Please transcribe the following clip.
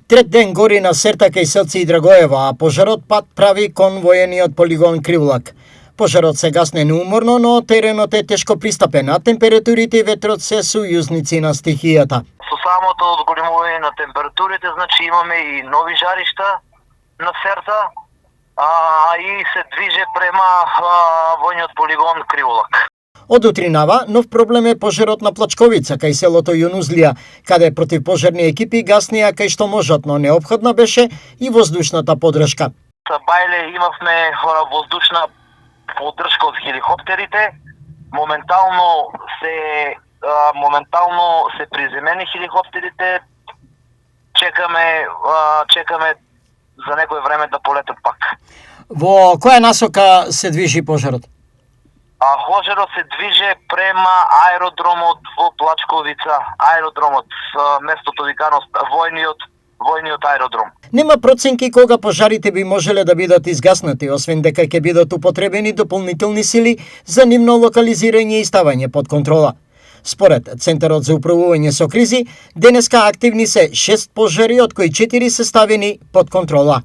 Трет ден гори на Серта кај Селци и Драгоево, а пожарот пат прави кон воениот полигон Кривлак. Пожарот се гасне неуморно, но теренот е тешко пристапен, а температурите и ветрот се сојузници на стихијата. Со самото одголемување на температурите, значи имаме и нови жаришта на Серта, и се движе према војниот полигон Кривлак. Од утринава, нов проблем е пожарот на Плачковица, кај селото Јунузлија, каде противпожарни екипи гаснија кај што можат, но неопходна беше и воздушната подршка. Со Бајле имавме воздушна поддршка од хеликоптерите. Моментално се приземени хеликоптерите. Чекаме за некој време да полетат пак. Во која насока се движи пожарот? Пожарот се движе према аеродромот во Плачковица, аеродромот, местото викано војниот аеродром. Нема проценки кога пожарите би можеле да бидат изгаснати, освен дека ќе бидат употребени дополнителни сили за нивно локализирање и ставање под контрола. Според Центарот за управување со кризи, денеска активни се 6 пожари, од кои 4 се ставени под контрола.